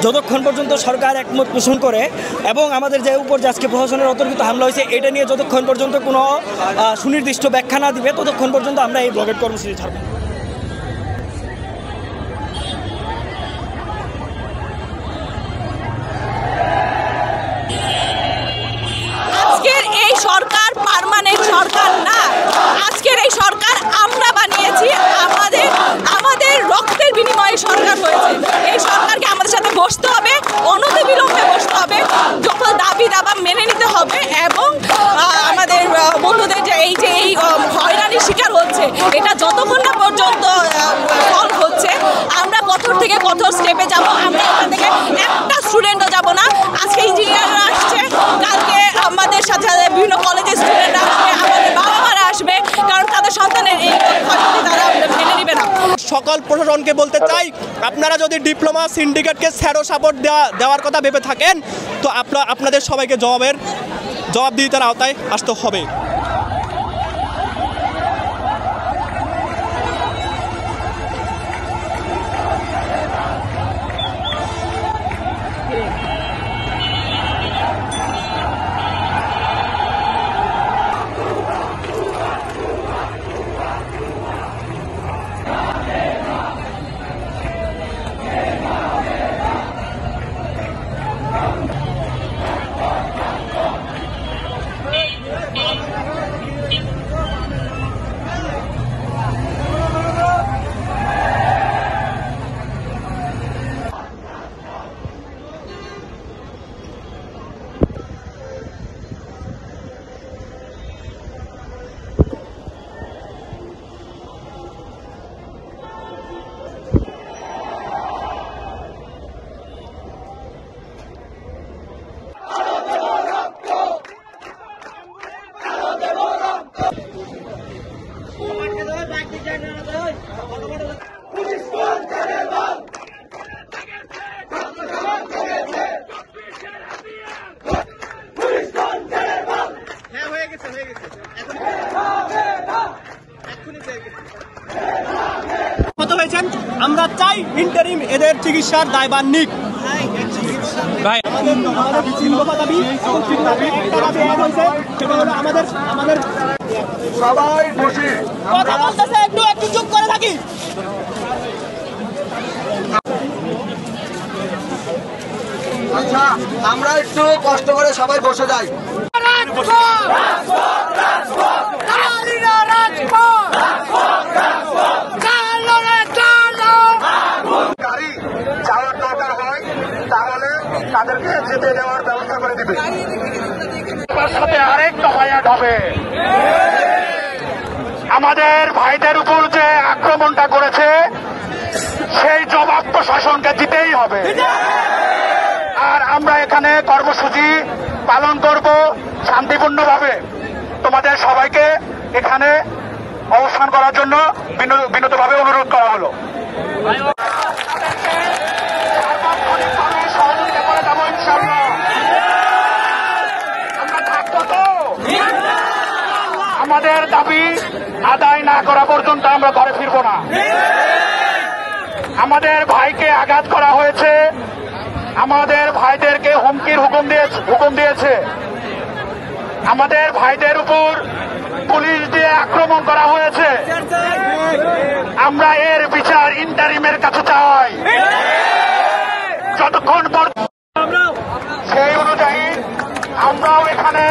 যতক্ষণ পর্যন্ত সরকার একমত পোষণ করে এবং আমাদের যে উপর যে আজকে প্রশাসনের অতর্কিত হামলা হয়েছে এটা নিয়ে যতক্ষণ পর্যন্ত কোনো সুনির্দিষ্ট ব্যাখ্যা না দিবে ততক্ষণ পর্যন্ত আমরা এই ব্লকেট কর্মসূচি ছাড়ব। আজকের এই সরকার পার্মানেন্ট সরকার না, আজকের এই সরকার আমরা বানিয়েছি, আমাদের রক্তের বিনিময়ে সরকার হয়েছে। এই সরকারকে আমাদের সাথে বসতে হবে, অনতিবিলম্বে বসতে হবে, যখন দাবি দাবা মেনে নিতে হবে এবং আমাদের বন্ধুদের যে এই হয়রানির শিকার হচ্ছে এটা যতক্ষণ না পর্যন্ত সলভ হচ্ছে আমরা কঠোর থেকে কঠোর স্টেপে যাব। আমরা এখান থেকে একটা স্টুডেন্টও যাব না। আজকে ইঞ্জিনিয়াররা আসছে, কালকে আমাদের সাথে বিভিন্ন কলেজের স্টুডেন্টরা আসবে, আমাদের বাবা মারা আসবে, কারণ তাদের সন্তানের এই ক্ষতি তারা মেনে নেবে না। সকল প্রশাসনকে বলতে চাই, আপনারা যদি ডিপ্লোমা সিন্ডিকেটকে স্যারো সাপোর্ট দেওয়ার কথা ভেবে থাকেন তো আপনাদের সবাইকে জবাবদিহিতার আওতায় আসতে হবে। আমরা চাই ইন্টারিম এদের চিকিৎসার দায়ভার নিক। ভাই আমাদের দাবি আমাদের সবাই বসে কথা বলতেছে, একটু চুপ করে থাকি। আচ্ছা আমরা একটু কষ্ট করে সবাই বসে যাই। গাড়ি যাওয়ার দরকার হয় তাহলে তাদেরকে যেতে দেওয়ার ব্যবস্থা করে দিবে। সাথে আরেকটা হায়াত হবে। আমাদের ভাইদের উপর যে আক্রমণটা করেছে সেই জবাব প্রশাসনকে দিতেই হবে। আর আমরা এখানে কর্মসূচি পালন করব শান্তিপূর্ণভাবে। তোমাদের সবাইকে এখানে অবস্থান করার জন্য বিনীতভাবে অনুরোধ করা হলো। সহযোগিতা করে যাবো ইনশাআল্লাহ। আমরা থাকবো তো। আমাদের দাবি আদায় না করা পর্যন্ত আমরা ঘরে ফিরবো না। আমাদের ভাইকে আঘাত করা হয়েছে, আমাদের ভাইদেরকে হুমকির হুকুম দিয়েছে, আমাদের ভাইদের উপর পুলিশ দিয়ে আক্রমণ করা হয়েছে। আমরা এর বিচার ইন্টারিমের কাছে চাই। যতক্ষণ সেই অনুযায়ী আমরাও এখানে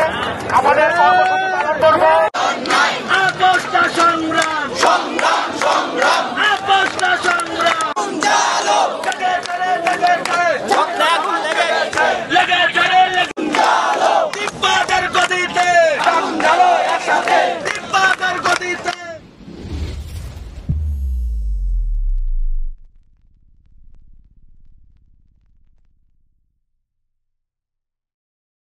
আমাদের কর্মসূচি পালন করব।